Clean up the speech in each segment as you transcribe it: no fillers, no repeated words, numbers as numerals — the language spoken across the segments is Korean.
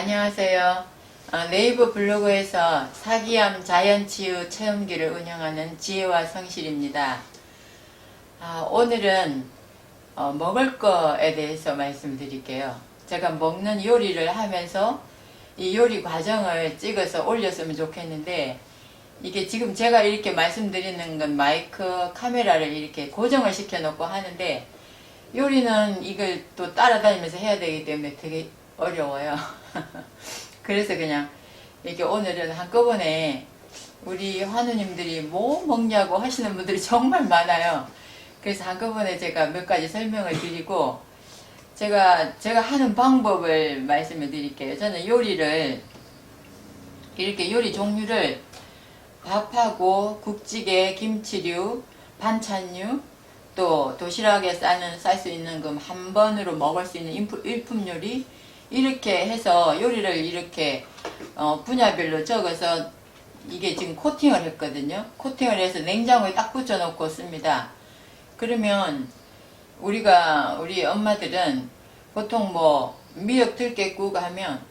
안녕하세요. 네이버 블로그에서 사기암 자연치유 체험기를 운영하는 지혜와 성실입니다. 오늘은 먹을 거에 대해서 말씀드릴게요. 제가 먹는 요리를 하면서 이 요리 과정을 찍어서 올렸으면 좋겠는데, 이게 지금 제가 이렇게 말씀드리는 건 마이크 카메라를 이렇게 고정을 시켜 놓고 하는데, 요리는 이걸 또 따라다니면서 해야 되기 때문에 되게 어려워요. 그래서 그냥 이렇게 오늘은 한꺼번에 우리 환우님들이 뭐 먹냐고 하시는 분들이 정말 많아요. 그래서 한꺼번에 제가 몇 가지 설명을 드리고 제가 하는 방법을 말씀을 드릴게요. 저는 요리를 이렇게 요리 종류를 밥하고 국찌개, 김치류, 반찬류, 또 도시락에 쌀 수 있는 그 한 번으로 먹을 수 있는 일품 요리, 이렇게 해서 요리를 이렇게 분야별로 적어서 이게 지금 코팅을 했거든요. 코팅을 해서 냉장고에 딱 붙여 놓고 씁니다. 그러면 우리 엄마들은 보통 뭐 미역 들깨국 하면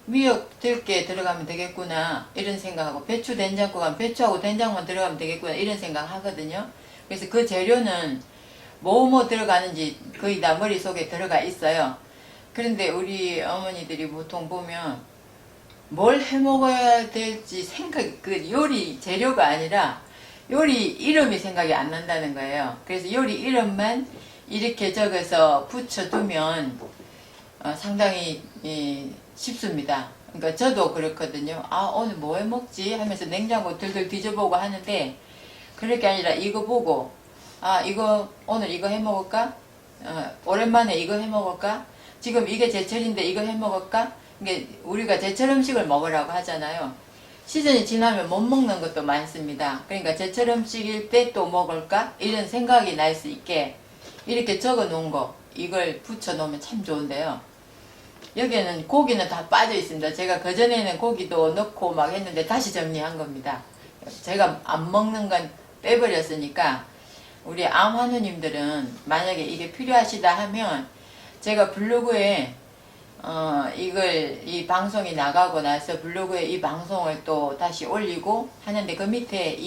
미역 들깨 들어가면 되겠구나 이런 생각하고, 배추 된장국 하면 배추하고 된장만 들어가면 되겠구나 이런 생각 하거든요. 그래서 그 재료는 뭐 들어가는지 거의 다 머릿속에 들어가 있어요. 그런데 우리 어머니들이 보통 보면 뭘 해 먹어야 될지 그 요리 재료가 아니라 요리 이름이 생각이 안 난다는 거예요. 그래서 요리 이름만 이렇게 적어서 붙여두면 상당히 쉽습니다. 그러니까 저도 그렇거든요. 오늘 뭐 해 먹지 하면서 냉장고 들들 뒤져보고 하는데, 그럴 게 아니라 이거 보고 오늘 이거 해 먹을까? 오랜만에 이거 해 먹을까? 지금 이게 제철인데 이거 해 먹을까? 이게 우리가 제철 음식을 먹으라고 하잖아요. 시즌이 지나면 못 먹는 것도 많습니다. 그러니까 제철 음식일 때 또 먹을까? 이런 생각이 날 수 있게 이렇게 적어 놓은 거, 이걸 붙여 놓으면 참 좋은데요. 여기에는 고기는 다 빠져 있습니다. 제가 그전에는 고기도 넣고 막 했는데 다시 정리한 겁니다. 제가 안 먹는 건 빼버렸으니까, 우리 암환우님들은 만약에 이게 필요하시다 하면 제가 블로그에 이 방송이 나가고 나서 블로그에 이 방송을 또 다시 올리고 하는데, 그 밑에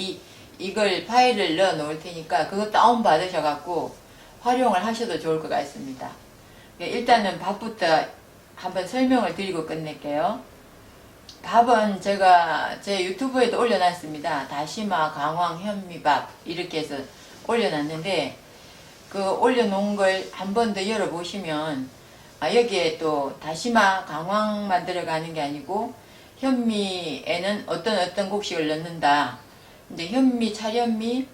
이걸 파일을 넣어 놓을 테니까 그거 다운 받으셔갖고 활용을 하셔도 좋을 것 같습니다. 일단은 밥부터 한번 설명을 드리고 끝낼게요. 밥은 제가 제 유튜브에도 올려놨습니다. 다시마, 강황, 현미밥 이렇게 해서 올려놨는데, 그 올려놓은 걸 한 번 더 열어보시면 여기에 또 다시마, 강황만 들어가는 게 아니고 현미에는 어떤 곡식을 넣는다. 이제 현미, 찰현미,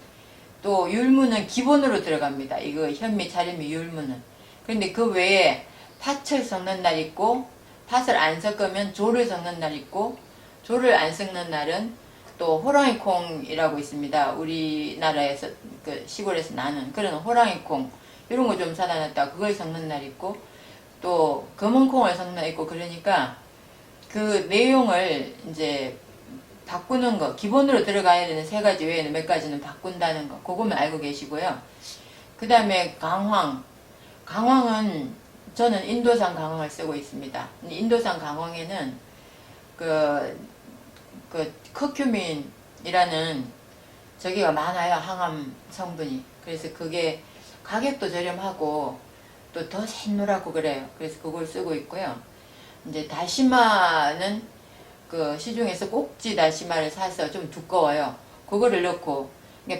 또 율무는 기본으로 들어갑니다. 이거 현미, 찰현미, 율무는. 그런데 그 외에 팥을 섞는 날 있고, 팥을 안 섞으면 조를 섞는 날 있고, 조를 안 섞는 날은 또 호랑이콩이라고 있습니다. 우리나라에서 그 시골에서 나는 그런 호랑이콩 이런 거 좀 사다 놨다 그걸 섞는 날 있고, 또 검은콩을 섞는 날 있고, 그러니까 그 내용을 이제 바꾸는 거, 기본으로 들어가야 되는 세 가지 외에는 몇 가지는 바꾼다는 거, 그거만 알고 계시고요. 그 다음에 강황은 저는 인도산 강황을 쓰고 있습니다. 인도산 강황에는 그 커큐민이라는 저기가 많아요. 항암 성분이. 그래서 그게 가격도 저렴하고 또 더 샛노랗고 그래요. 그래서 그걸 쓰고 있고요. 이제 다시마는 그 시중에서 꼭지 다시마를 사서 좀 두꺼워요. 그거를 넣고,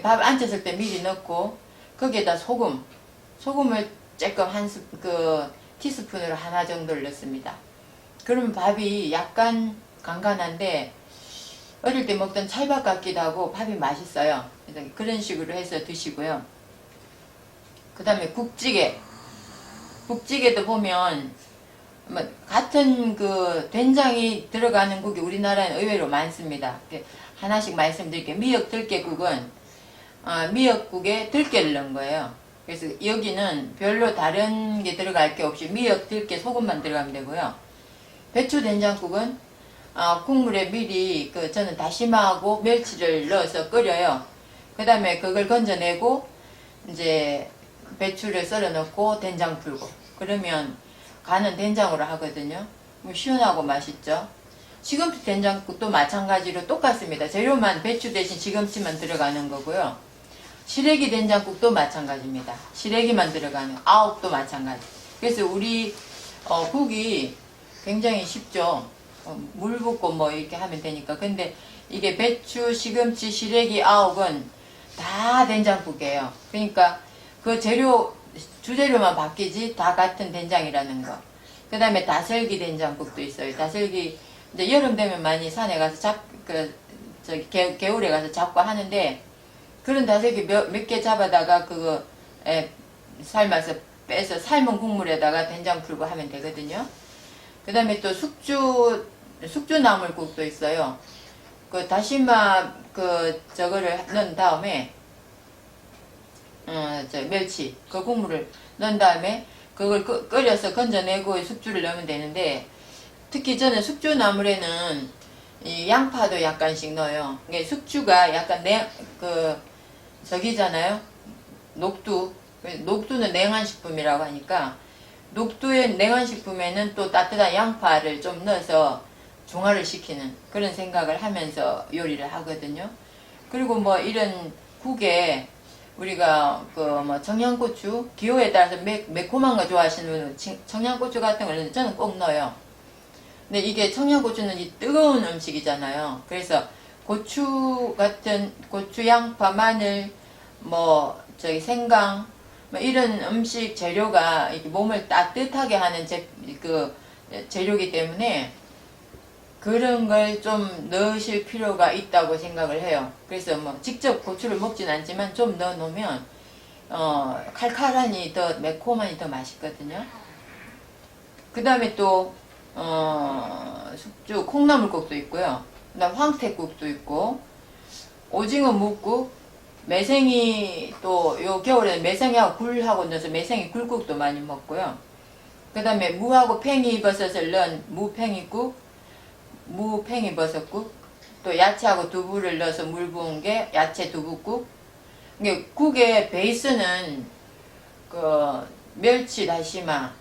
밥 안쳤을 때 미리 넣고, 거기에다 소금을 조금 티스푼으로 하나 정도를 넣습니다. 그러면 밥이 약간 간간한데 어릴 때 먹던 찰밥 같기도 하고 밥이 맛있어요. 그래서 그런 식으로 해서 드시고요. 그 다음에 국찌개도 보면 같은 그 된장이 들어가는 국이 우리나라는 의외로 많습니다. 하나씩 말씀드릴게요. 미역 들깨국은 미역국에 들깨를 넣은 거예요. 그래서 여기는 별로 다른 게 들어갈 게 없이 미역, 들깨, 소금만 들어가면 되고요. 배추 된장국은 국물에 미리 저는 다시마하고 멸치를 넣어서 끓여요. 그 다음에 그걸 건져내고 이제 배추를 썰어 넣고 된장 풀고, 그러면 간은 된장으로 하거든요. 시원하고 맛있죠. 시금치 된장국도 마찬가지로 똑같습니다. 재료만 배추 대신 시금치만 들어가는 거고요. 시래기 된장국도 마찬가지입니다. 시래기만 들어가는 아욱도 마찬가지. 그래서 우리 국이 굉장히 쉽죠. 물 붓고 뭐 이렇게 하면 되니까. 근데 이게 배추, 시금치, 시래기, 아욱은 다 된장국이에요. 그러니까 그 재료, 주재료만 바뀌지 다 같은 된장이라는 거. 그 다음에 다슬기 된장국도 있어요. 다슬기, 이제 여름 되면 많이 산에 가서 겨울에 가서 잡고 하는데, 그런 다슬기 몇 개 잡아다가 그거 삶아서 빼서 삶은 국물에다가 된장 풀고 하면 되거든요. 그 다음에 또 숙주나물국도 있어요. 그 다시마 저거를 넣은 다음에 멸치 그 국물을 넣은 다음에 그걸 끓여서 건져내고 숙주를 넣으면 되는데, 특히 저는 숙주나물에는 이 양파도 약간씩 넣어요. 이게 숙주가 약간 저기잖아요. 녹두는 냉한식품이라고 하니까, 녹두의 냉한식품에는 또 따뜻한 양파를 좀 넣어서 중화를 시키는 그런 생각을 하면서 요리를 하거든요. 그리고 뭐 이런 국에 우리가 청양고추, 기호에 따라서 매콤한 거 좋아하시는 분은 청양고추 같은 걸 저는 꼭 넣어요. 근데 이게 청양고추는 이 뜨거운 음식이잖아요. 그래서 고추, 양파, 마늘, 생강, 이런 음식 재료가 몸을 따뜻하게 하는 재료이기 때문에 그런 걸 좀 넣으실 필요가 있다고 생각을 해요. 그래서 직접 고추를 먹진 않지만 좀 넣어 놓으면 칼칼하니 더 매콤하니 더 맛있거든요. 그 다음에 또 숙주 콩나물국도 있고요. 그다음 황태국도 있고, 오징어 묵국, 매생이, 또 요 겨울에는 매생이하고 굴하고 넣어서 매생이 굴국도 많이 먹고요. 그 다음에 무하고 팽이버섯을 넣은 무팽이국, 무팽이버섯국, 또 야채하고 두부를 넣어서 물 부은 게 야채 두부국. 이게 국의 베이스는 멸치, 다시마,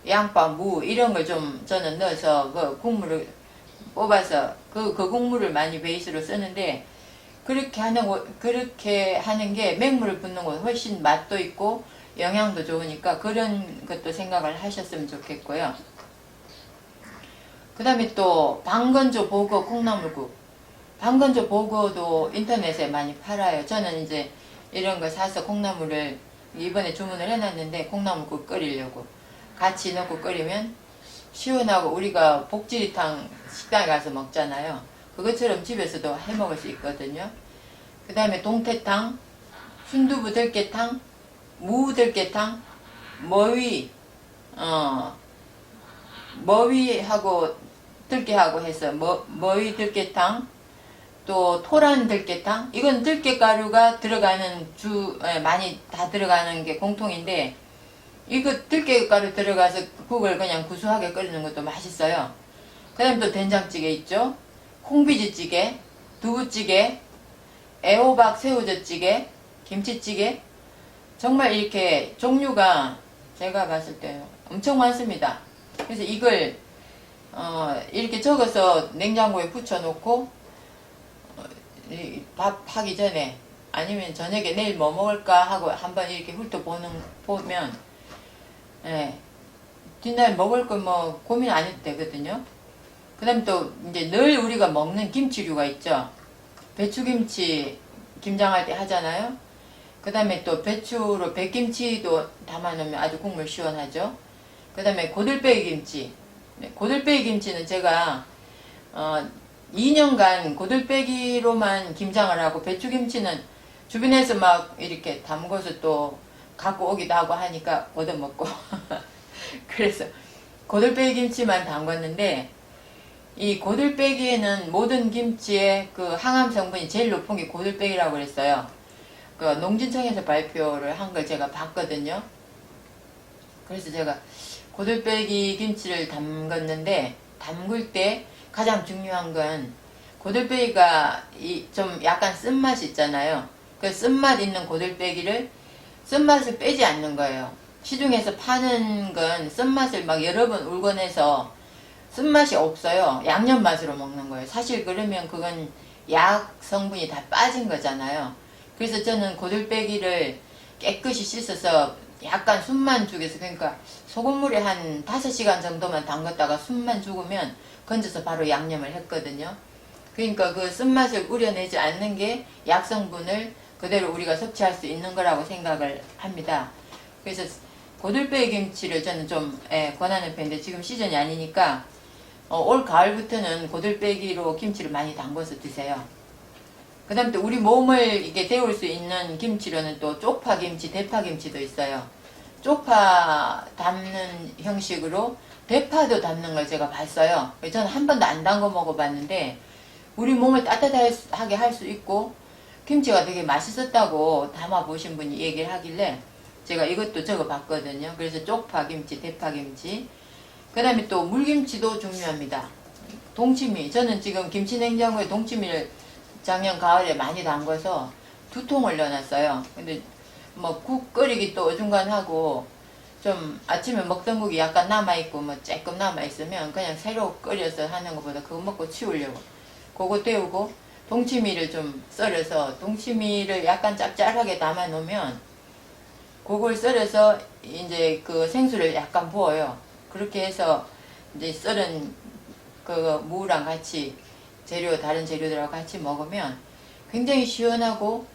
양파, 무 이런 걸 좀 저는 넣어서 그 국물을 뽑아서 그 국물을 많이 베이스로 쓰는데, 그렇게 하는 게 맹물을 붓는 거 훨씬 맛도 있고 영양도 좋으니까 그런 것도 생각을 하셨으면 좋겠고요. 그 다음에 또 방건조 보거 콩나물국. 방건조 보거도 인터넷에 많이 팔아요. 저는 이제 이런 거 사서 콩나물을 이번에 주문을 해놨는데, 콩나물국 끓이려고 같이 넣고 끓이면 시원하고, 우리가 복지리탕 식당에 가서 먹잖아요. 그것처럼 집에서도 해 먹을 수 있거든요. 그 다음에 동태탕, 순두부 들깨탕, 무 들깨탕, 머위하고 들깨하고 해서 머위 들깨탕, 또 토란 들깨탕. 이건 들깨가루가 들어가는 많이 다 들어가는 게 공통인데, 이거 들깨가루 들어가서 국을 그냥 구수하게 끓이는 것도 맛있어요. 그 다음에 또 된장찌개 있죠. 콩비지찌개, 두부찌개, 애호박 새우젓찌개, 김치찌개. 정말 이렇게 종류가 제가 봤을 때 엄청 많습니다. 그래서 이걸 이렇게 적어서 냉장고에 붙여놓고 밥 하기 전에, 아니면 저녁에 내일 뭐 먹을까 하고 한번 이렇게 보면 뒷날 먹을 거 고민 안 해도 되거든요. 그 다음에 또 이제 늘 우리가 먹는 김치류가 있죠. 배추김치 김장할 때 하잖아요. 그 다음에 또 배추로 백김치도 담아 놓으면 아주 국물 시원하죠. 그 다음에 고들빼기 김치. 고들빼기 김치는 제가 2년간 고들빼기로만 김장을 하고, 배추김치는 주변에서 막 이렇게 담궈서 또 갖고 오기도 하고 하니까 얻어먹고 그래서 고들빼기 김치만 담궜는데, 이 고들빼기에는 모든 김치의 그 항암 성분이 제일 높은 게 고들빼기라고 그랬어요. 그 농진청에서 발표를 한 걸 제가 봤거든요. 그래서 제가 고들빼기 김치를 담궜는데, 담글 때 가장 중요한 건 고들빼기가 좀 약간 쓴맛이 있잖아요. 그 쓴맛 있는 고들빼기를 쓴맛을 빼지 않는 거예요. 시중에서 파는 건 쓴맛을 막 여러 번 울궈내서 쓴맛이 없어요. 양념 맛으로 먹는 거예요. 사실 그러면 그건 약 성분이 다 빠진 거잖아요. 그래서 저는 고들빼기를 깨끗이 씻어서 약간 숨만 죽여서, 그러니까 소금물에 한 5시간 정도만 담갔다가 숨만 죽으면 건져서 바로 양념을 했거든요. 그러니까 그 쓴맛을 우려내지 않는 게 약성분을 그대로 우리가 섭취할 수 있는 거라고 생각을 합니다. 그래서 고들빼기 김치를 저는 좀 권하는 편인데, 지금 시즌이 아니니까 올 가을부터는 고들빼기로 김치를 많이 담궈서 드세요. 그 다음에 또 우리 몸을 이게 데울 수 있는 김치로는 또 쪽파김치, 대파김치도 있어요. 쪽파 담는 형식으로 대파도 담는 걸 제가 봤어요. 저는 한 번도 안 담궈 먹어봤는데, 우리 몸을 따뜻하게 할 수 있고 김치가 되게 맛있었다고 담아보신 분이 얘기를 하길래 제가 이것도 적어봤거든요. 그래서 쪽파김치, 대파김치, 그 다음에 또 물김치도 중요합니다. 동치미, 저는 지금 김치냉장고에 동치미를 작년 가을에 많이 담궈서 2통을 넣어놨어요. 근데 뭐 국 끓이기 또 어중간하고, 좀 아침에 먹던 국이 약간 남아있고 뭐 조금 남아있으면 그냥 새로 끓여서 하는 것보다 그거 먹고 치우려고 그거 데우고, 동치미를 좀 썰어서, 동치미를 약간 짭짤하게 담아 놓으면 그걸 썰어서 이제 그 생수를 약간 부어요. 그렇게 해서 이제 썰은 그 무랑 같이 다른 재료들하고 같이 먹으면 굉장히 시원하고,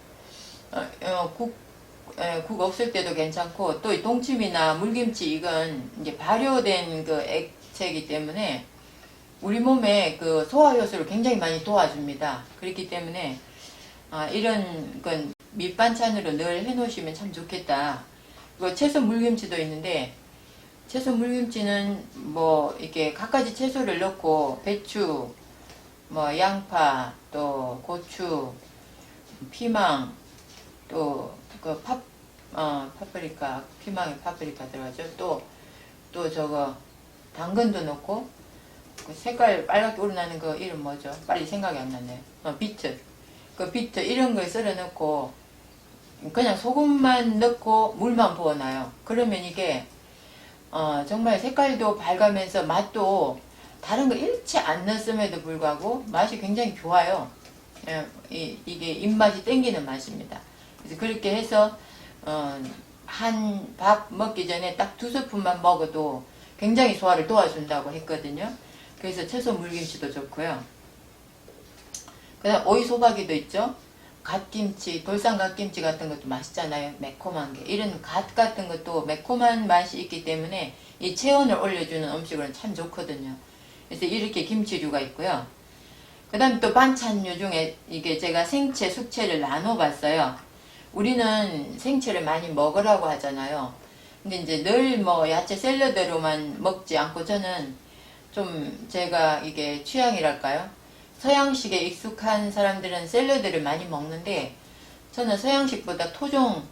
국 없을 때도 괜찮고, 또 동치미나 물김치 이건 이제 발효된 그 액체이기 때문에 우리 몸에 그 소화효소를 굉장히 많이 도와줍니다. 그렇기 때문에 이런 건 밑반찬으로 늘 해놓으시면 참 좋겠다. 그리고 채소 물김치도 있는데, 채소 물김치는 뭐 이렇게 갖가지 채소를 넣고 배추, 뭐 양파, 또 고추, 피망, 또 그 파프리카, 피망에 파프리카 들어가죠. 또 저거 당근도 넣고, 그 색깔 빨갛게 우러나는 그 이름 뭐죠? 빨리 생각이 안 나네. 비트. 그 비트 이런 걸 썰어 넣고 그냥 소금만 넣고 물만 부어놔요. 그러면 이게 정말 색깔도 밝으면서 맛도 다른 거 일체 안 넣었음에도 불구하고 맛이 굉장히 좋아요. 이게 입맛이 땡기는 맛입니다. 그래서 그렇게 해서 한 밥 먹기 전에 딱 2스푼만 먹어도 굉장히 소화를 도와준다고 했거든요. 그래서 채소 물김치도 좋고요. 그 다음 오이소박이도 있죠. 갓김치, 돌산갓김치 같은 것도 맛있잖아요. 매콤한 게. 이런 갓 같은 것도 매콤한 맛이 있기 때문에 이 체온을 올려주는 음식으로는 참 좋거든요. 그래서 이렇게 김치류가 있고요. 그 다음에 또 반찬류 중에 이게 제가 생채, 숙채를 나눠봤어요. 우리는 생채를 많이 먹으라고 하잖아요. 근데 이제 늘 뭐 야채 샐러드로만 먹지 않고, 저는 좀 제가 이게 취향이랄까요? 서양식에 익숙한 사람들은 샐러드를 많이 먹는데, 저는 서양식보다 토종,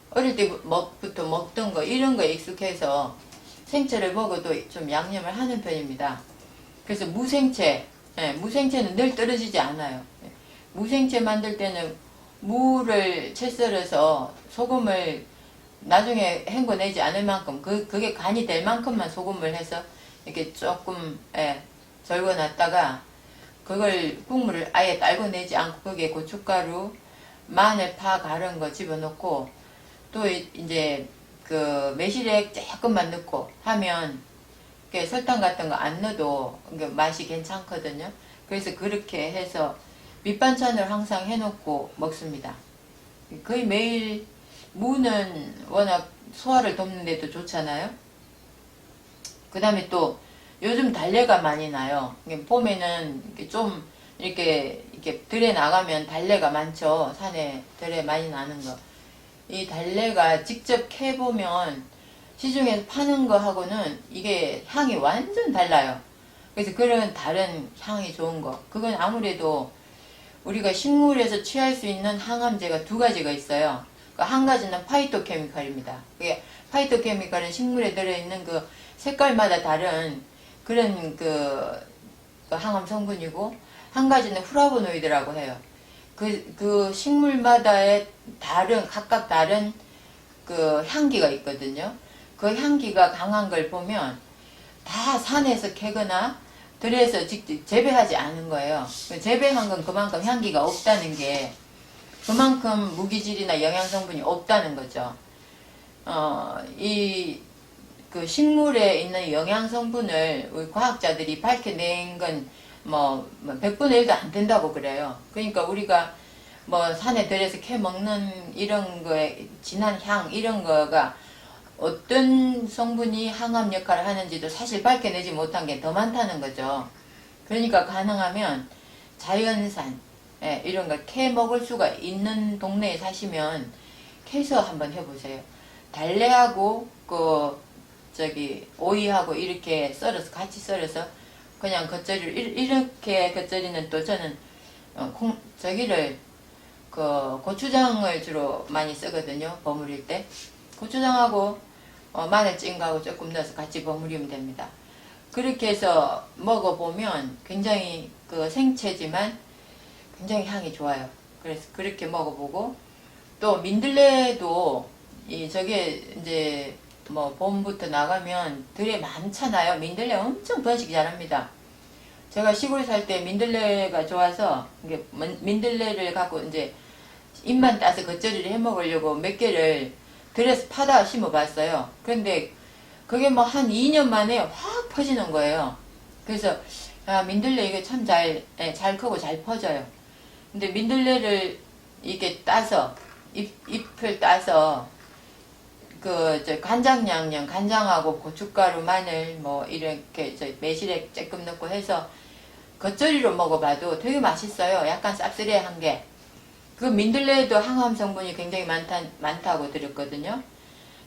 어릴 때부터 먹던 거, 이런 거에 익숙해서 생채를 먹어도 좀 양념을 하는 편입니다. 그래서 무생채, 무생채는 늘 떨어지지 않아요. 무생채 만들 때는 무를 채 썰어서 소금을 나중에 헹궈내지 않을 만큼, 그게 간이 될 만큼만 소금을 해서 이렇게 조금 절궈놨다가, 그걸 국물을 아예 딸궈내지 않고 거기에 고춧가루, 마늘, 파 갈은 거 집어넣고, 또 이제 그 매실액 조금만 넣고 하면 설탕 같은 거 안 넣어도 맛이 괜찮거든요. 그래서 그렇게 해서 밑반찬을 항상 해놓고 먹습니다. 거의 매일. 무는 워낙 소화를 돕는 데도 좋잖아요. 그 다음에 또 요즘 달래가 많이 나요. 봄에는 좀 이렇게 들에 나가면 달래가 많죠. 산에 들에 많이 나는 거. 이 달래가 직접 캐보면 시중에서 파는 거하고는 이게 향이 완전 달라요. 그래서 그런 다른 향이 좋은 거, 그건 아무래도 우리가 식물에서 취할 수 있는 항암제가 2가지가 있어요. 한 가지는 파이토케미칼입니다. 파이토케미칼은 식물에 들어있는 그 색깔마다 다른 그런 그 항암 성분이고, 한 가지는 플라보노이드라고 해요. 그 식물마다의 각각 다른 그 향기가 있거든요. 그 향기가 강한 걸 보면 다 산에서 캐거나 들여서 직접 재배하지 않은 거예요. 재배한 건 그만큼 향기가 없다는 게 그만큼 무기질이나 영양성분이 없다는 거죠. 그 식물에 있는 영양성분을 우리 과학자들이 밝혀낸 건 뭐 100분의 1도 안 된다고 그래요. 그러니까 우리가 뭐 산에 들여서 캐 먹는 이런 거에 진한 향 이런 거가 어떤 성분이 항암 역할을 하는지도 사실 밝혀내지 못한 게 더 많다는 거죠. 그러니까 가능하면 자연산 이런 걸 캐 먹을 수가 있는 동네에 사시면 캐서 한번 해보세요. 달래하고 오이하고 이렇게 썰어서 같이 썰어서 그냥 겉절이를 이렇게 겉절이는 또 저는 고추장을 주로 많이 쓰거든요. 버무릴 때 고추장하고 마늘 찐 거하고 조금 넣어서 같이 버무리면 됩니다. 그렇게 해서 먹어보면 굉장히 생채지만 굉장히 향이 좋아요. 그래서 그렇게 먹어보고 또 민들레도 저게 이제 봄부터 나가면 들에 많잖아요. 민들레 엄청 번식 잘합니다. 제가 시골 살 때 민들레가 좋아서 민들레를 갖고 이제 잎만 따서 겉절이를 해 먹으려고 몇 개를 들에서 파다 심어봤어요. 그런데 그게 한 2년 만에 확 퍼지는 거예요. 그래서 민들레 이게 참 잘 크고 잘 퍼져요. 근데 민들레를 이렇게 따서 잎을 따서 간장 양념, 간장하고 고춧가루, 마늘 이렇게 매실에 조금 넣고 해서 겉절이로 먹어봐도 되게 맛있어요. 약간 쌉싸래한 게. 그 민들레에도 항암 성분이 굉장히 많다고 들었거든요.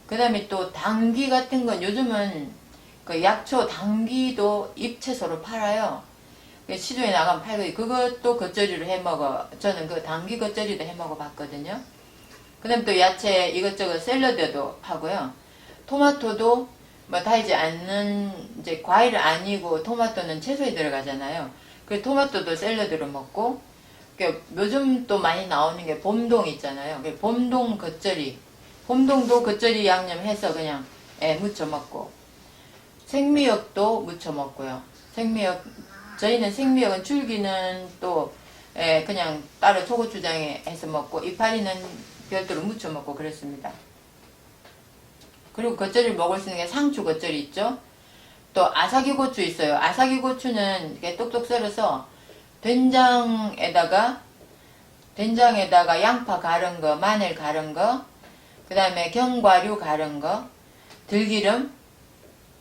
그 다음에 또 당귀 같은 건 요즘은 약초 당귀도 잎채소로 팔아요. 시중에 나가면 팔고 그것도 겉절이로 해먹어. 저는 그 당귀 겉절이도 해먹어 봤거든요. 그 다음에 또 야채 이것저것 샐러드도 하고요. 토마토도 달지 않는 이제 과일 아니고 토마토는 채소에 들어가잖아요. 그 토마토도 샐러드로 먹고 요즘 또 많이 나오는 게 봄동 있잖아요. 봄동 겉절이 봄동도 겉절이 양념해서 그냥 무쳐 먹고 생미역도 무쳐 먹고요. 저희는 생미역은 줄기는 또 그냥 따로 초고추장에 해서 먹고 이파리는 별도로 무쳐 먹고 그랬습니다. 그리고 겉절이를 먹을 수 있는 게 상추 겉절이 있죠. 또 아사기 고추 있어요. 아사기 고추는 이렇게 똑똑 썰어서 된장에다가 양파 갈은 거, 마늘 갈은 거, 그 다음에 견과류 갈은 거, 들기름,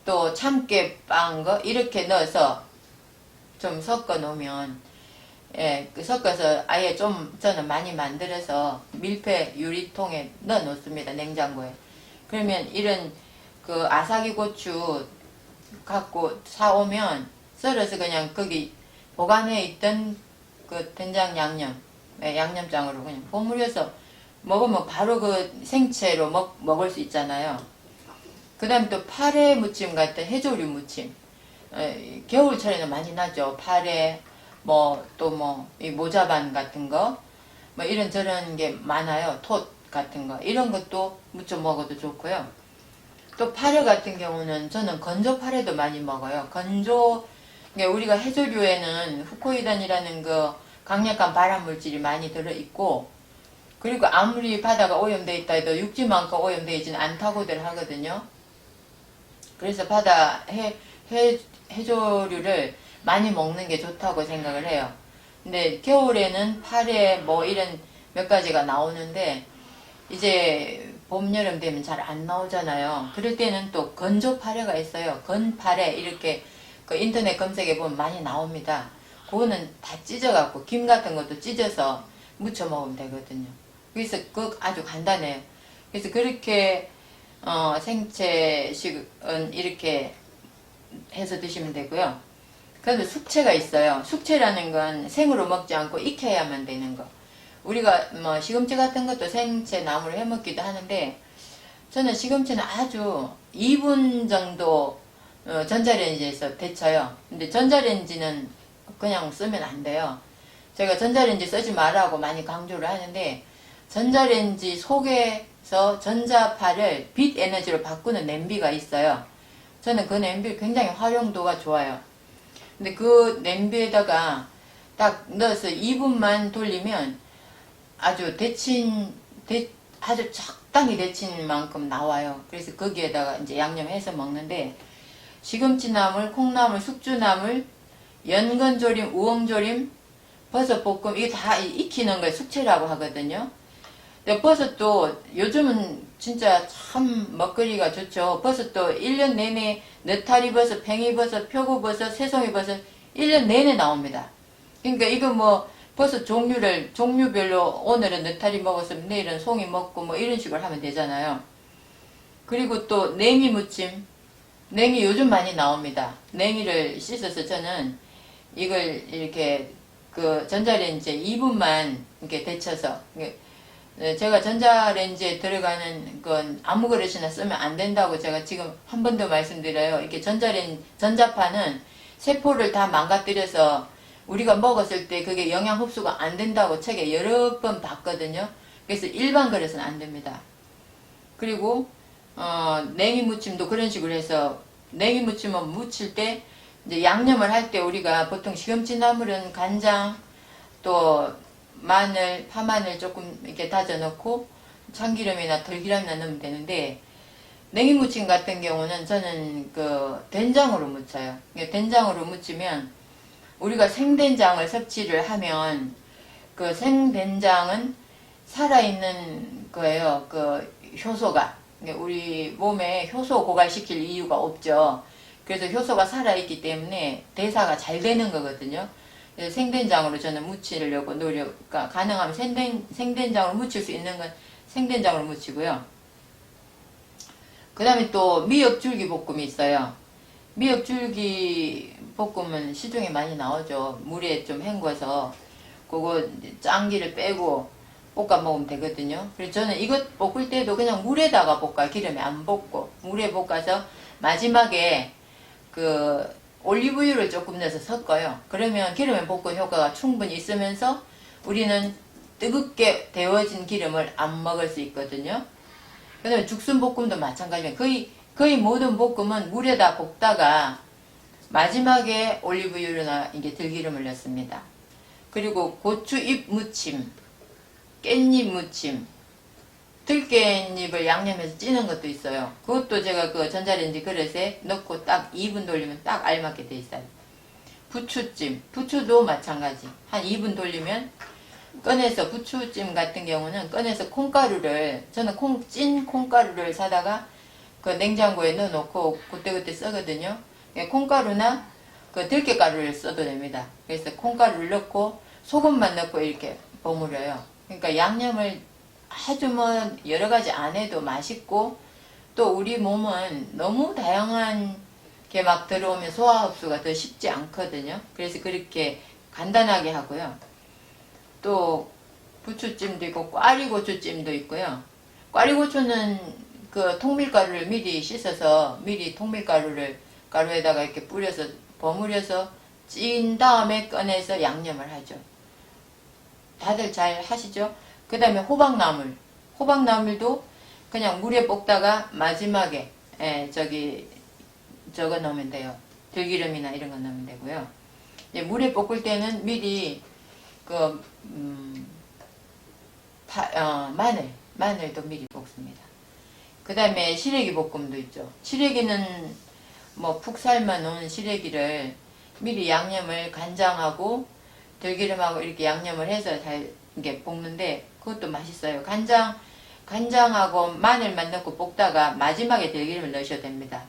또 참깨 빻은 거 이렇게 넣어서 좀 섞어 놓으면 섞어서 아예 좀 저는 많이 만들어서 밀폐 유리통에 넣어 놓습니다. 냉장고에. 그러면 이런 아사기 고추 갖고 사오면 썰어서 그냥 거기 보관해 있던 된장 양념장으로 그냥 버무려서 먹으면 바로 생채로 먹을 수 있잖아요. 그 다음에 또 파래 무침 같은 해조류 무침. 겨울철에는 많이 나죠. 파래, 이 모자반 같은 거, 이런저런 게 많아요. 톳 같은 거. 이런 것도 무쳐 먹어도 좋고요. 또 파래 같은 경우는 저는 건조 파래도 많이 먹어요. 우리가 해조류에는 후코이단이라는 강력한 발암 물질이 많이 들어있고, 그리고 아무리 바다가 오염되어 있다 해도 육지만큼 오염되어 있지는 않다고들 하거든요. 그래서 바다 해조류를 많이 먹는 게 좋다고 생각을 해요. 근데 겨울에는 파래 이런 몇 가지가 나오는데 이제 봄, 여름 되면 잘 안 나오잖아요. 그럴 때는 또 건조 파래가 있어요. 건파래 이렇게 인터넷 검색해 보면 많이 나옵니다. 그거는 다 찢어갖고 김 같은 것도 찢어서 무쳐 먹으면 되거든요. 그래서 아주 간단해요. 그래서 그렇게 생채식은 이렇게 해서 드시면 되고요. 그래도 숙채가 있어요. 숙채라는 건 생으로 먹지 않고 익혀야만 되는 거. 우리가 시금치 같은 것도 생채 나무로 해먹기도 하는데 저는 시금치는 아주 2분 정도 전자레인지에서 데쳐요. 근데 전자레인지는 그냥 쓰면 안 돼요. 제가 전자레인지 쓰지 말라고 많이 강조를 하는데 전자레인지 속에서 전자파를 빛 에너지로 바꾸는 냄비가 있어요. 저는 그 냄비 굉장히 활용도가 좋아요. 근데 그 냄비에다가 딱 넣어서 2분만 돌리면 아주 아주 적당히 데친 만큼 나와요. 그래서 거기에다가 이제 양념해서 먹는데, 시금치나물, 콩나물, 숙주나물, 연근조림, 우엉조림, 버섯볶음, 이게 다 익히는 걸 숙채라고 하거든요. 근데 버섯도 요즘은 진짜 참 먹거리가 좋죠. 버섯도 1년 내내 느타리버섯, 팽이버섯, 표고버섯, 새송이버섯 1년 내내 나옵니다. 그러니까 이거 뭐 버섯 종류별로 오늘은 느타리 먹었으면 내일은 송이 먹고 뭐 이런 식으로 하면 되잖아요. 그리고 또 냉이 무침. 냉이 요즘 많이 나옵니다. 냉이를 씻어서 저는 이걸 이렇게 그 전자레인지에 2분만 이렇게 데쳐서, 제가 전자레인지에 들어가는 건 아무 그릇이나 쓰면 안 된다고 제가 지금 한 번 더 말씀드려요. 이렇게 전자파는 세포를 다 망가뜨려서 우리가 먹었을 때 그게 영양 흡수가 안 된다고 책에 여러 번 봤거든요. 그래서 일반 그릇은 안 됩니다. 그리고 냉이 무침도 그런 식으로 해서, 냉이 무침은 무칠 때 이제 양념을 할 때 우리가 보통 시금치 나물은 간장, 또 마늘, 파마늘 조금 이렇게 다져 넣고 참기름이나 들기름이나 넣으면 되는데, 냉이 무침 같은 경우는 저는 그 된장으로 무쳐요. 된장으로 무치면 우리가 생된장을 섭취를 하면 그 생된장은 살아있는 거예요. 그 효소가. 우리 몸에 효소 고갈시킬 이유가 없죠. 그래서 효소가 살아있기 때문에 대사가 잘 되는 거거든요. 그래서 생된장으로 저는 무치려고 그러니까 가능하면 생된장으로 무칠 수 있는 건 생된장으로 무치고요. 그 다음에 또 미역줄기 볶음이 있어요. 미역줄기 볶음은 시중에 많이 나오죠. 물에 좀 헹궈서 그거 짠기를 빼고 볶아 먹으면 되거든요. 그래서 저는 이것 볶을 때도 그냥 물에다가 볶아요. 기름에 안 볶고 물에 볶아서 마지막에 그 올리브유를 조금 넣어서 섞어요. 그러면 기름에 볶은 효과가 충분히 있으면서 우리는 뜨겁게 데워진 기름을 안 먹을 수 있거든요. 그 다음에 죽순볶음도 마찬가지예요. 거의 모든 볶음은 물에다 볶다가 마지막에 올리브유나 이게 들기름을 넣습니다. 그리고 고추잎 무침, 깻잎 무침, 들깻잎을 양념해서 찌는 것도 있어요. 그것도 제가 그 전자레인지 그릇에 넣고 딱 2분 돌리면 딱 알맞게 돼 있어요. 부추찜, 부추도 마찬가지. 한 2분 돌리면 꺼내서, 부추찜 같은 경우는 꺼내서 콩가루를, 저는 찐 콩가루를 사다가 그 냉장고에 넣어놓고 그때그때 쓰거든요. 콩가루나 그 들깨가루를 써도 됩니다. 그래서 콩가루를 넣고 소금만 넣고 이렇게 버무려요. 그러니까 양념을 아주 뭐 여러 가지 안 해도 맛있고, 또 우리 몸은 너무 다양한 게 막 들어오면 소화 흡수가 더 쉽지 않거든요. 그래서 그렇게 간단하게 하고요. 또 부추찜도 있고 꽈리고추찜도 있고요. 꽈리고추는 그 통밀가루를 미리 씻어서 미리 가루에다가 이렇게 뿌려서 버무려서 찐 다음에 꺼내서 양념을 하죠. 다들 잘 하시죠? 그 다음에 호박나물도 그냥 물에 볶다가 마지막에 저거 넣으면 돼요. 들기름이나 이런 거 넣으면 되고요. 이제 물에 볶을 때는 미리 마늘도 미리 볶습니다. 그 다음에 시래기 볶음도 있죠. 시래기는 뭐 푹 삶아 놓은 시래기를 미리 양념을 간장하고 들기름하고 이렇게 양념을 해서 잘 이렇게 볶는데 그것도 맛있어요. 간장하고 마늘만 넣고 볶다가 마지막에 들기름을 넣으셔도 됩니다.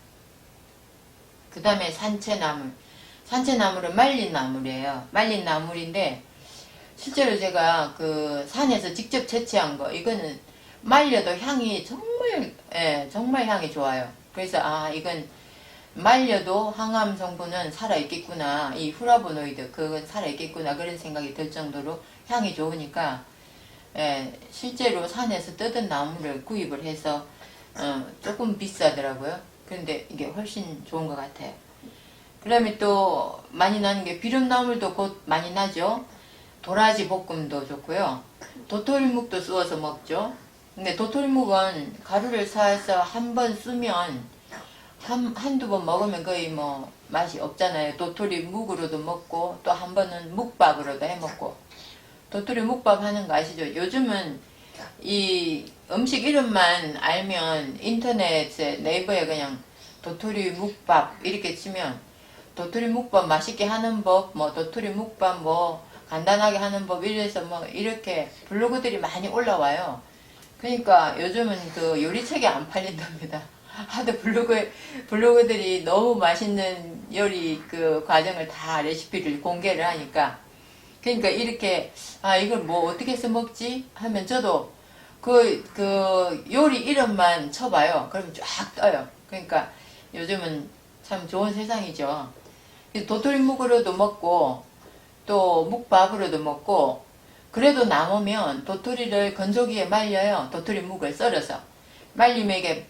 그 다음에 산채나물은 말린 나물이에요. 말린 나물인데 실제로 제가 그 산에서 직접 채취한 거, 이거는 말려도 향이 정말 향이 좋아요. 그래서 이건 말려도 항암 성분은 살아있겠구나, 이 후라보노이드 그건 살아있겠구나 그런 생각이 들 정도로 향이 좋으니까 실제로 산에서 뜯은 나무를 구입을 해서 조금 비싸더라고요. 그런데 이게 훨씬 좋은 것 같아요. 그 다음에 또 많이 나는 게 비름나물도 곧 많이 나죠. 도라지 볶음도 좋고요. 도토리묵도 쑤어서 먹죠. 근데 도토리묵은 가루를 사서 한 번 쓰면 한두 번 먹으면 거의 뭐 맛이 없잖아요. 도토리 묵으로도 먹고 또 한 번은 묵밥으로도 해 먹고. 도토리 묵밥 하는 거 아시죠? 요즘은 이 음식 이름만 알면 인터넷에 네이버에 그냥 도토리 묵밥 이렇게 치면 도토리 묵밥 맛있게 하는 법, 뭐 도토리 묵밥 뭐 간단하게 하는 법 이래서 뭐 이렇게 블로그들이 많이 올라와요. 그러니까 요즘은 그 요리책이 안 팔린답니다. 하도 블로그들이 너무 맛있는 요리 그 과정을 다 레시피를 공개를 하니까. 그러니까 이렇게, 아, 이걸 뭐 어떻게 해서 먹지? 하면 저도 그 요리 이름만 쳐봐요. 그러면 쫙 떠요. 그러니까 요즘은 참 좋은 세상이죠. 도토리묵으로도 먹고, 또 묵밥으로도 먹고, 그래도 남으면 도토리를 건조기에 말려요. 도토리묵을 썰어서. 말리면 이게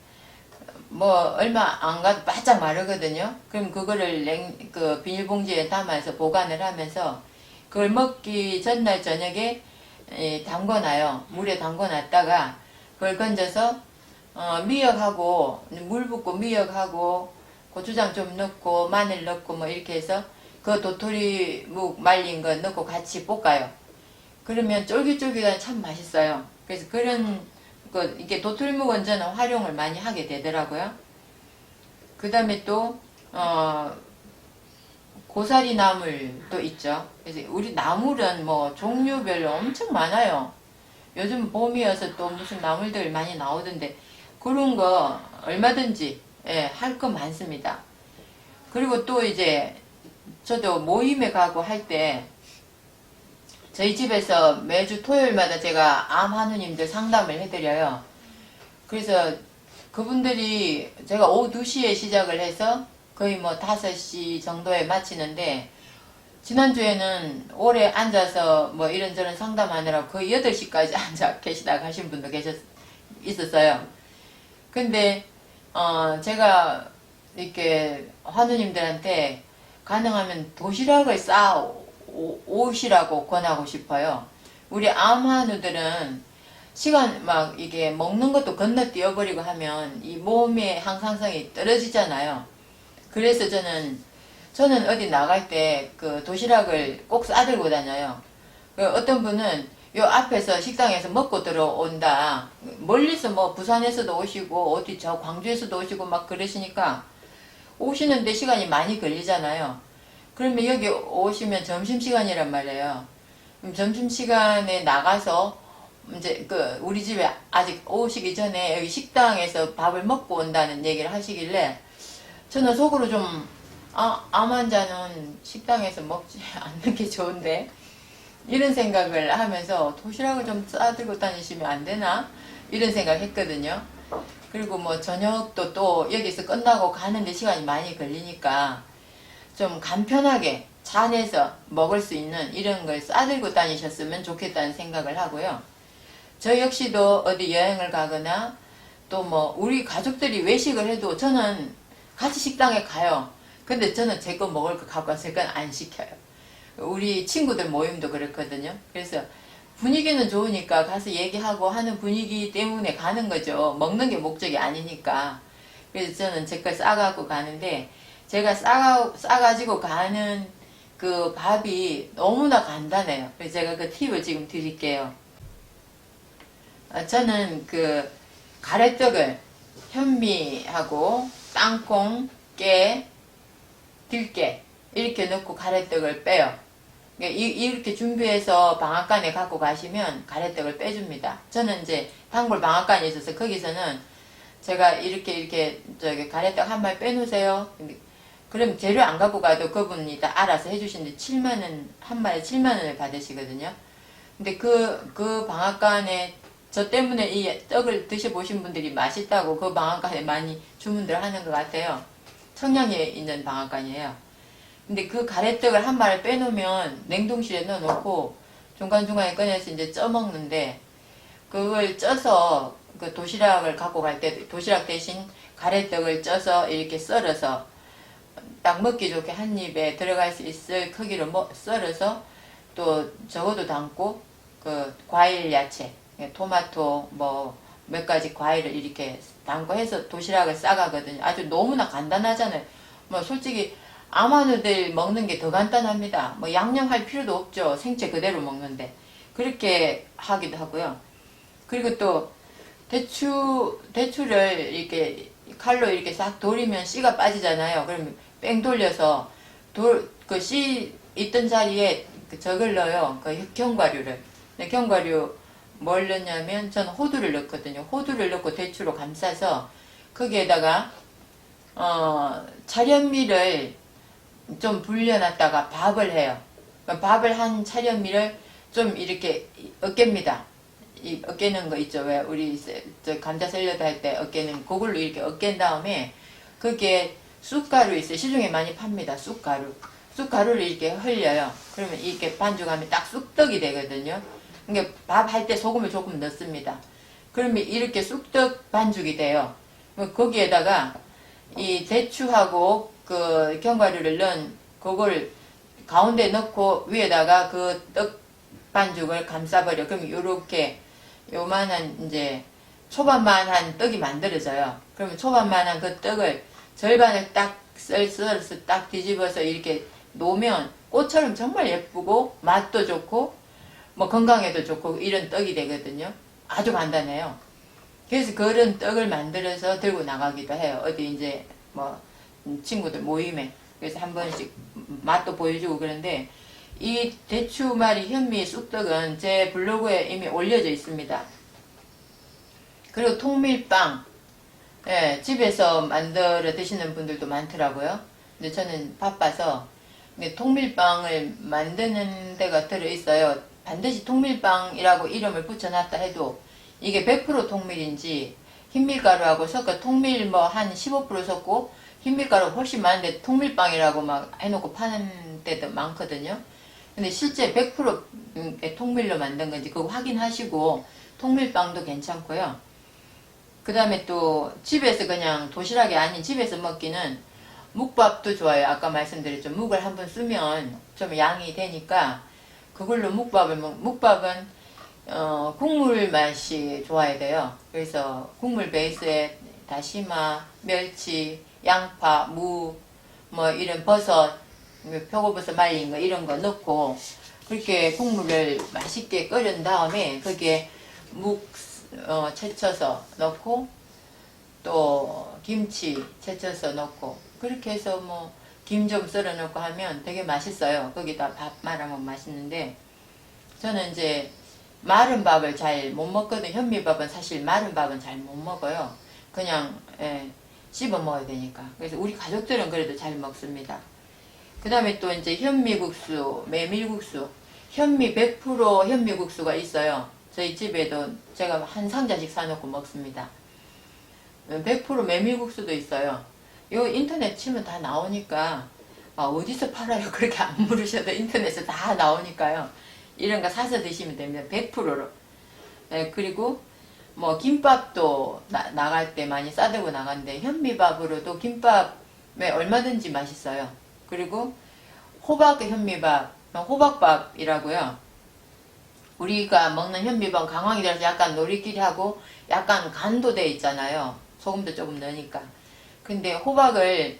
뭐 얼마 안 가도 바짝 마르거든요. 그럼 그거를 그 비닐봉지에 담아서 보관을 하면서 그걸 먹기 전날 저녁에 담궈놔요. 물에 담궈놨다가 그걸 건져서 미역하고 물 붓고 미역하고 고추장 좀 넣고 마늘 넣고 뭐 이렇게 해서 그 도토리묵 말린 거 넣고 같이 볶아요. 그러면 쫄깃쫄깃한 참 맛있어요. 그래서 그런 이게 도토리묵 원전은 활용을 많이 하게 되더라고요. 그 다음에 또 고사리 나물도 있죠. 그래서 우리 나물은 뭐 종류별로 엄청 많아요. 요즘 봄이어서 또 무슨 나물들 많이 나오던데 그런 거 얼마든지 할 거 많습니다. 그리고 또 이제 저도 모임에 가고 할 때 저희 집에서 매주 토요일마다 제가 암 한우님들 상담을 해드려요. 그래서 그분들이 제가 오후 2시에 시작을 해서 거의 뭐 5시 정도에 마치는데 지난주에는 오래 앉아서 뭐 이런저런 상담하느라 거의 8시까지 앉아 계시다 가신 분도 있었어요. 근데 제가 이렇게 환우님들한테 가능하면 도시락을 싸 오시라고 권하고 싶어요. 우리 암환우들은 시간 막 이게 먹는 것도 건너뛰어버리고 하면 이 몸의 항상성이 떨어지잖아요. 그래서 저는 어디 나갈 때 그 도시락을 꼭 싸들고 다녀요. 어떤 분은 요 앞에서 식당에서 먹고 들어온다. 멀리서 뭐 부산에서도 오시고 어디 저 광주에서도 오시고 막 그러시니까 오시는데 시간이 많이 걸리잖아요. 그러면 여기 오시면 점심시간이란 말이에요. 그럼 점심시간에 나가서 이제 우리 집에 아직 오시기 전에 여기 식당에서 밥을 먹고 온다는 얘기를 하시길래 저는 속으로 좀 암 환자는 식당에서 먹지 않는 게 좋은데 이런 생각을 하면서 도시락을 좀 싸들고 다니시면 안 되나? 이런 생각을 했거든요. 그리고 뭐 저녁도 또 여기서 끝나고 가는데 시간이 많이 걸리니까 좀 간편하게 차 안에서 먹을 수 있는 이런 걸 싸들고 다니셨으면 좋겠다는 생각을 하고요. 저 역시도 어디 여행을 가거나 또 뭐 우리 가족들이 외식을 해도 저는 같이 식당에 가요. 근데 저는 제 거 먹을 거 갖고 와서 제 건 안 시켜요. 우리 친구들 모임도 그렇거든요. 그래서 분위기는 좋으니까 가서 얘기하고 하는 분위기 때문에 가는 거죠. 먹는 게 목적이 아니니까. 그래서 저는 제 걸 싸갖고 가는데 제가 싸가지고 가는 그 밥이 너무나 간단해요. 그래서 제가 그 팁을 지금 드릴게요. 저는 그 가래떡을 현미하고 땅콩, 깨, 들깨 이렇게 넣고 가래떡을 빼요. 이렇게 준비해서 방앗간에 갖고 가시면 가래떡을 빼줍니다. 저는 이제 단골 방앗간이 있어서 거기서는 제가 이렇게 저기 가래떡 한 말 빼놓으세요. 그럼 재료 안 갖고 가도 그분이 다 알아서 해주시는데 7만원, 한 마리에 7만원을 받으시거든요. 근데 그 방앗간에 저 때문에 이 떡을 드셔보신 분들이 맛있다고 그 방앗간에 많이 주문들 하는 것 같아요. 청량리에 있는 방앗간이에요. 근데 그 가래떡을 한 마리 빼놓으면 냉동실에 넣어놓고 중간중간에 꺼내서 이제 쪄먹는데 그걸 쪄서 그 도시락을 갖고 갈 때 도시락 대신 가래떡을 쪄서 이렇게 썰어서 딱 먹기 좋게 한 입에 들어갈 수 있을 크기로 썰어서 또 적어도 담고 그 과일 야채 토마토 뭐 몇 가지 과일을 이렇게 담고 해서 도시락을 싸가거든요. 아주 너무나 간단하잖아요. 뭐 솔직히 아마누들 먹는 게 더 간단합니다. 뭐 양념할 필요도 없죠. 생채 그대로 먹는데. 그렇게 하기도 하고요. 그리고 또 대추를 이렇게 칼로 이렇게 싹 돌리면 씨가 빠지잖아요. 그러면 뺑 돌려서 그 씨 있던 자리에 저걸 넣어요. 그 견과류를. 근데 견과류 뭘 넣냐면 저는 호두를 넣거든요. 호두를 넣고 대추로 감싸서 거기에다가 차련미를 좀 불려놨다가 밥을 해요. 밥을 한 차련미를 좀 이렇게 으깹니다. 이 으깨는 거 있죠. 왜 우리 저 감자 샐러드 할 때 으깨는 그걸로 이렇게 으깬 다음에 거기에 쑥가루 있어요. 시중에 많이 팝니다. 쑥가루를 이렇게 흘려요. 그러면 이렇게 반죽하면 딱 쑥떡이 되거든요. 그러니까 밥 할 때 소금을 조금 넣습니다. 그러면 이렇게 쑥떡 반죽이 돼요. 거기에다가 이 대추하고 그 견과류를 넣은 그걸 가운데 넣고 위에다가 그 떡 반죽을 감싸버려. 그럼 요렇게 요만한 이제 초밥만한 떡이 만들어져요. 그러면 초밥만한 그 떡을 절반을 딱 썰어서 딱 뒤집어서 이렇게 놓으면 꽃처럼 정말 예쁘고 맛도 좋고 뭐 건강에도 좋고 이런 떡이 되거든요. 아주 간단해요. 그래서 그런 떡을 만들어서 들고 나가기도 해요. 어디 이제 뭐 친구들 모임에. 그래서 한 번씩 맛도 보여주고 그런데 이 대추말이 현미 쑥떡은 제 블로그에 이미 올려져 있습니다. 그리고 통밀빵, 예, 집에서 만들어 드시는 분들도 많더라고요. 근데 저는 바빠서 통밀빵을 만드는 데가 들어있어요. 반드시 통밀빵이라고 이름을 붙여놨다 해도 이게 100% 통밀인지 흰밀가루하고 섞어 통밀 뭐 한 15% 섞고 흰밀가루 훨씬 많은데 통밀빵이라고 막 해놓고 파는 데도 많거든요. 근데 실제 100% 통밀로 만든 건지 그거 확인하시고 통밀빵도 괜찮고요. 그 다음에 또 집에서 그냥 도시락이 아닌 집에서 먹기는 묵밥도 좋아요. 아까 말씀드렸죠. 묵을 한번 쓰면 좀 양이 되니까 그걸로 묵밥은 국물 맛이 좋아야 돼요. 그래서 국물 베이스에 다시마, 멸치, 양파, 무, 뭐 이런 버섯, 표고버섯 말린 거 이런 거 넣고 그렇게 국물을 맛있게 끓인 다음에 거기에 묵 채쳐서 넣고 또 김치 채쳐서 넣고 그렇게 해서 뭐 김 좀 썰어 넣고 하면 되게 맛있어요. 거기다 밥 말아먹으면 맛있는데 저는 이제 마른 밥을 잘 못 먹거든요. 현미밥은 사실 마른 밥은 잘 못 먹어요. 그냥 씹어 먹어야 되니까. 그래서 우리 가족들은 그래도 잘 먹습니다. 그 다음에 또 이제 현미국수, 메밀국수, 현미 100% 현미국수가 있어요. 저희 집에도 제가 한 상자씩 사놓고 먹습니다. 100% 메밀국수도 있어요. 요 인터넷 치면 다 나오니까 어디서 팔아요? 그렇게 안 물으셔도 인터넷에 다 나오니까요. 이런 거 사서 드시면 됩니다. 100%로. 네, 그리고 뭐 김밥도 나갈 때 많이 싸들고 나가는데 현미밥으로도 김밥에 얼마든지 맛있어요. 그리고 호박 현미밥, 호박밥이라고요. 우리가 먹는 현미밥 강황이라서 약간 노리끼리하고 약간 간도 돼 있잖아요. 소금도 조금 넣으니까. 근데 호박을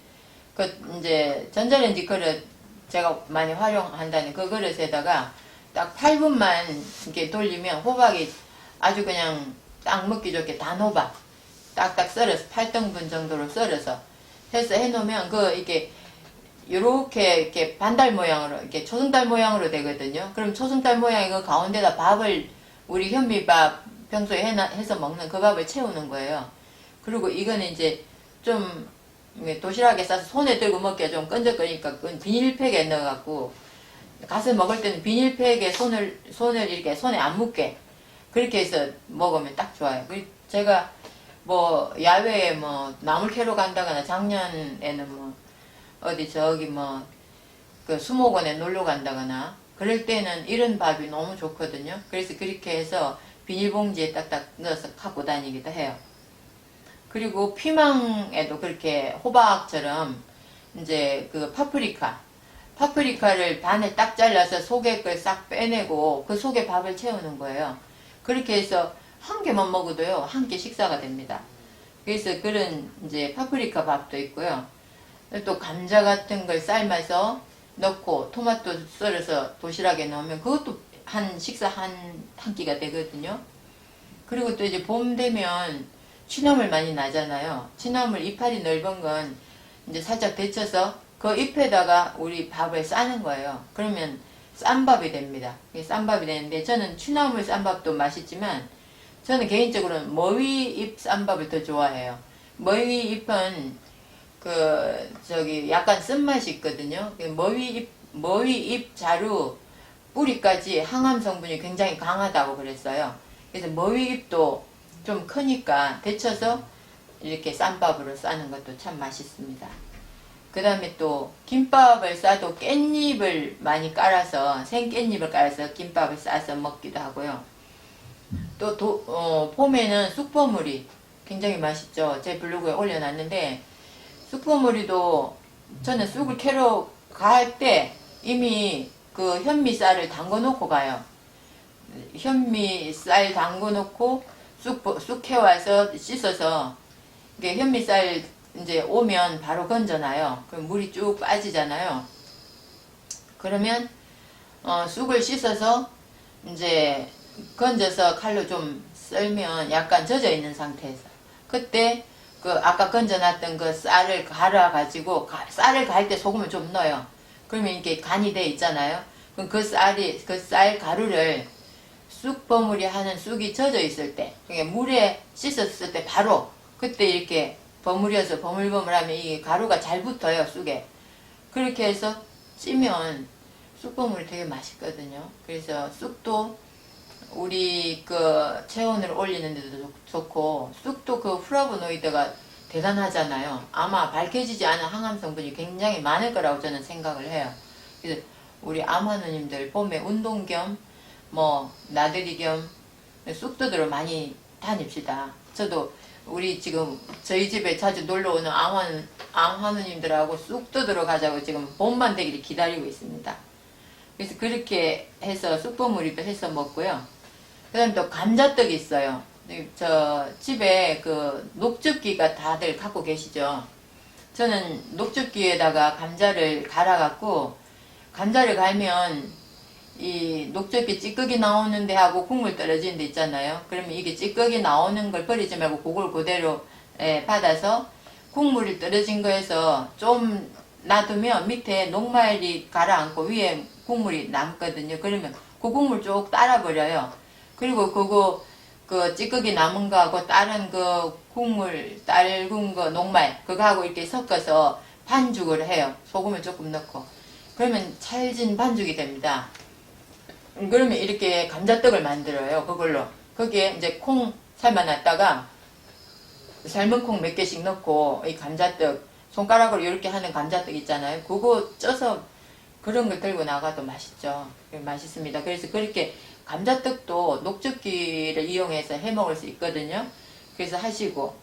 이제 전자레인지 그릇 제가 많이 활용한다는 그 그릇에다가 딱 8분만 이렇게 돌리면 호박이 아주 그냥 딱 먹기 좋게 단호박 딱딱 썰어서 8등분 정도로 썰어서 해서 해놓으면 이렇게 이렇게 반달 모양으로 이렇게 초승달 모양으로 되거든요. 그럼 초승달 모양의 그 가운데다 밥을 우리 현미밥 평소에 해서 먹는 그 밥을 채우는 거예요. 그리고 이거는 이제 좀 도시락에 싸서 손에 들고 먹기가 좀 끈적거리니까 비닐팩에 넣어갖고 가서 먹을 때는 비닐팩에 손을 이렇게 손에 안 묻게 그렇게 해서 먹으면 딱 좋아요. 제가 뭐 야외에 뭐 나물 캐러 간다거나 작년에는 뭐 어디 저기 뭐 그 수목원에 놀러 간다거나 그럴 때는 이런 밥이 너무 좋거든요. 그래서 그렇게 해서 비닐봉지에 딱딱 넣어서 갖고 다니기도 해요. 그리고 피망에도 그렇게 호박처럼 이제 그 파프리카를 반에 딱 잘라서 속에 걸 싹 빼내고 그 속에 밥을 채우는 거예요. 그렇게 해서 한 개만 먹어도요, 한 끼 식사가 됩니다. 그래서 그런 이제 파프리카 밥도 있고요. 또 감자 같은 걸 삶아서 넣고 토마토 썰어서 도시락에 넣으면 그것도 한 식사 한 끼가 되거든요. 그리고 또 이제 봄 되면 취나물 많이 나잖아요. 취나물 이파리 넓은 건 이제 살짝 데쳐서 그 잎에다가 우리 밥을 싸는 거예요. 그러면 쌈밥이 됩니다. 쌈밥이 되는데 저는 취나물 쌈밥도 맛있지만 저는 개인적으로는 머위잎 쌈밥을 더 좋아해요. 머위잎은 약간 쓴맛이 있거든요. 머위잎 자루 뿌리까지 항암 성분이 굉장히 강하다고 그랬어요. 그래서 머위잎도 좀 크니까 데쳐서 이렇게 쌈밥으로 싸는 것도 참 맛있습니다. 그 다음에 또 김밥을 싸도 깻잎을 많이 깔아서 생깻잎을 깔아서 김밥을 싸서 먹기도 하고요. 또 봄에는 쑥버무리 굉장히 맛있죠. 제 블로그에 올려놨는데 쑥버무리도 저는 쑥을 캐러 갈 때 이미 그 현미쌀을 담궈 놓고 가요. 현미쌀 담궈 놓고 쑥 캐와서 씻어서 이게 현미쌀 이제 오면 바로 건져놔요. 그럼 물이 쭉 빠지잖아요. 그러면 쑥을 씻어서 이제 건져서 칼로 좀 썰면 약간 젖어 있는 상태에서 그때 그 아까 건져놨던 그 쌀을 갈아 가지고 쌀을 갈 때 소금을 좀 넣어요. 그러면 이게 간이 돼 있잖아요. 그럼 그 쌀 가루를 쑥 버무리 하는 쑥이 젖어 있을 때, 그러니까 물에 씻었을 때 바로 그때 이렇게 버무려서 버물버물하면 이 가루가 잘 붙어요, 쑥에. 그렇게 해서 찌면 쑥 버무리 되게 맛있거든요. 그래서 쑥도 우리 그 체온을 올리는 데도 좋고 쑥도 그 플라보노이드가 대단하잖아요. 아마 밝혀지지 않은 항암 성분이 굉장히 많을 거라고 저는 생각을 해요. 그래서 우리 암환우님들 봄에 운동 겸 나들이 겸 쑥도들을 많이 다닙시다. 저도 우리 지금 저희 집에 자주 놀러 오는 암환우님들하고 쑥도들어 가자고 지금 봄만 되기를 기다리고 있습니다. 그래서 그렇게 해서 쑥버무리도 해서 먹고요. 그 다음에 또 감자떡이 있어요. 저 집에 그 녹즙기가 다들 갖고 계시죠. 저는 녹즙기에다가 감자를 갈아갖고 감자를 갈면 이 녹즙기 찌꺼기 나오는 데하고 국물 떨어지는 데 있잖아요. 그러면 이게 찌꺼기 나오는 걸 버리지 말고 그걸 그대로 받아서 국물이 떨어진 거에서 좀 놔두면 밑에 녹말이 가라앉고 위에 국물이 남거든요. 그러면 그 국물 쭉 따라 버려요. 그리고 그 찌꺼기 남은 거하고 다른 그 국물 딸군 거 녹말 그거하고 이렇게 섞어서 반죽을 해요. 소금을 조금 넣고. 그러면 찰진 반죽이 됩니다. 그러면 이렇게 감자떡을 만들어요. 그걸로. 거기에 이제 콩 삶아놨다가 삶은 콩 몇 개씩 넣고 이 감자떡 손가락으로 이렇게 하는 감자떡 있잖아요. 그거 쪄서 그런 걸 들고 나가도 맛있죠. 맛있습니다. 그래서 그렇게 감자떡도 녹즙기를 이용해서 해 먹을 수 있거든요. 그래서 하시고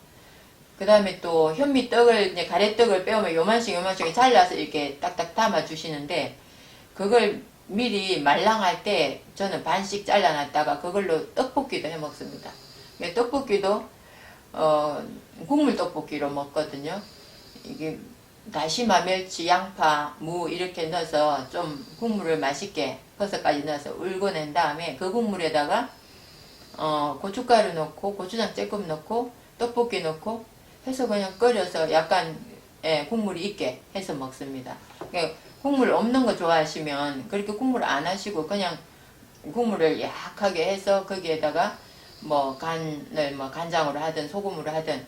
그 다음에 또 현미떡을 이제 가래떡을 빼오면 요만씩 잘라서 이렇게 딱딱 담아 주시는데 그걸 미리 말랑할 때 저는 반씩 잘라놨다가 그걸로 떡볶이도 해 먹습니다. 떡볶이도 국물 떡볶이로 먹거든요. 이게 다시마, 멸치, 양파, 무 이렇게 넣어서 좀 국물을 맛있게 버섯까지 넣어서 울궈낸 다음에 그 국물에다가 고춧가루 넣고 고추장 조금 넣고 떡볶이 넣고 해서 그냥 끓여서 약간 국물이 있게 해서 먹습니다. 그러니까 국물 없는 거 좋아하시면 그렇게 국물 안 하시고 그냥 국물을 약하게 해서 거기에다가 간을 간장으로 하든 소금으로 하든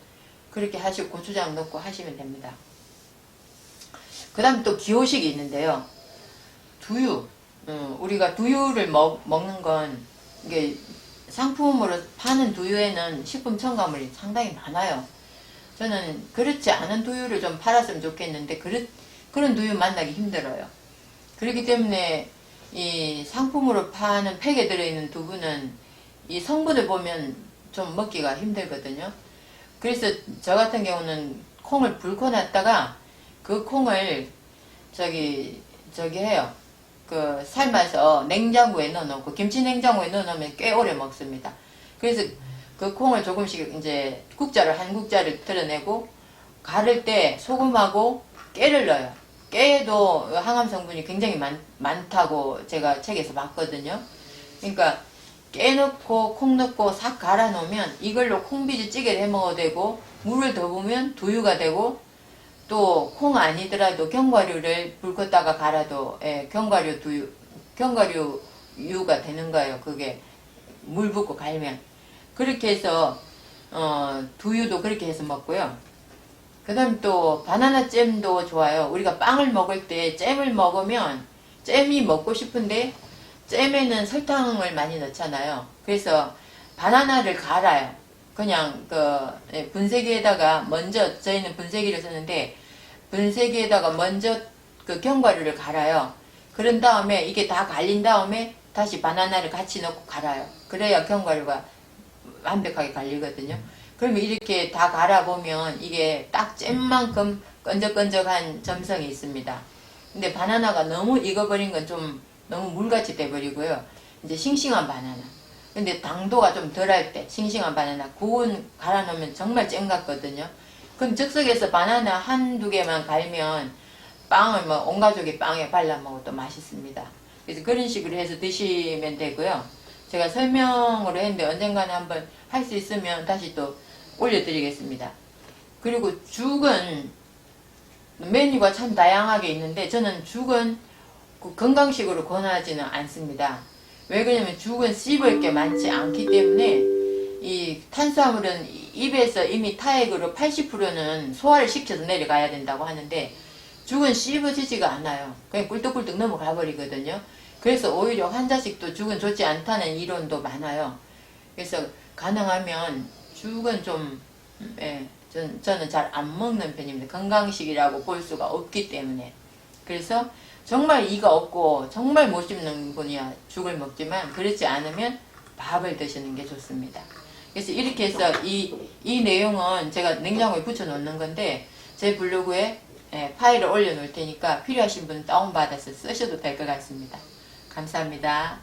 그렇게 하시고 고추장 넣고 하시면 됩니다. 그 다음 또 기호식이 있는데요. 두유. 우리가 두유를 먹는 건 이게 상품으로 파는 두유에는 식품 첨가물이 상당히 많아요. 저는 그렇지 않은 두유를 좀 팔았으면 좋겠는데 그런 두유 만나기 힘들어요. 그렇기 때문에 이 상품으로 파는 팩에 들어있는 두부는 이 성분을 보면 좀 먹기가 힘들거든요. 그래서 저 같은 경우는 콩을 불고 놨다가 그 콩을 해요. 삶아서 냉장고에 넣어놓고 김치 냉장고에 넣어놓으면 꽤 오래 먹습니다. 그래서 그 콩을 조금씩 이제 한 국자를 틀어내고 갈을 때 소금하고 깨를 넣어요. 깨에도 항암 성분이 굉장히 많다고 제가 책에서 봤거든요. 그러니까 깨 넣고 콩 넣고 싹 갈아 놓으면 이걸로 콩비지 찌개를 해 먹어도 되고, 물을 더 부으면 두유가 되고, 또 콩 아니더라도 견과류를 불 껐다가 갈아도 견과류유가 되는 거예요. 그게 물 붓고 갈면. 그렇게 해서 두유도 그렇게 해서 먹고요. 그 다음 또 바나나 잼도 좋아요. 우리가 빵을 먹을 때 잼을 먹으면 잼이 먹고 싶은데 잼에는 설탕을 많이 넣잖아요. 그래서 바나나를 갈아요. 그냥 분쇄기에다가 먼저, 저희는 분쇄기를 쓰는데 분쇄기에다가 먼저 그 견과류를 갈아요. 그런 다음에 이게 다 갈린 다음에 다시 바나나를 같이 넣고 갈아요. 그래야 견과류가 완벽하게 갈리거든요. 그러면 이렇게 다 갈아보면 이게 딱 잼만큼 끈적끈적한 점성이 있습니다. 근데 바나나가 너무 익어버린 건 좀 너무 물같이 돼버리고요. 이제 싱싱한 바나나. 근데 당도가 좀 덜할 때 싱싱한 바나나 갈아놓으면 정말 잼 같거든요. 그럼 즉석에서 바나나 한두 개만 갈면 빵을 온 가족이 빵에 발라 먹어도 맛있습니다. 그래서 그런 식으로 해서 드시면 되고요. 제가 설명으로 했는데 언젠가는 한번 할 수 있으면 다시 또 올려드리겠습니다. 그리고 죽은 메뉴가 참 다양하게 있는데 저는 죽은 건강식으로 권하지는 않습니다. 왜 그러냐면 죽은 씹을 게 많지 않기 때문에 이 탄수화물은 입에서 이미 타액으로 80%는 소화를 시켜서 내려가야 된다고 하는데 죽은 씹어지지가 않아요. 그냥 꿀떡꿀떡 넘어가 버리거든요. 그래서 오히려 환자식도 죽은 좋지 않다는 이론도 많아요. 그래서 가능하면 죽은 좀 저는 잘 안 먹는 편입니다. 건강식이라고 볼 수가 없기 때문에. 그래서 정말 이가 없고 정말 못 씹는 분이야 죽을 먹지만, 그렇지 않으면 밥을 드시는 게 좋습니다. 그래서 이렇게 해서 이 내용은 제가 냉장고에 붙여 놓는 건데 제 블로그에 파일을 올려 놓을 테니까 필요하신 분은 다운받아서 쓰셔도 될 것 같습니다. 감사합니다.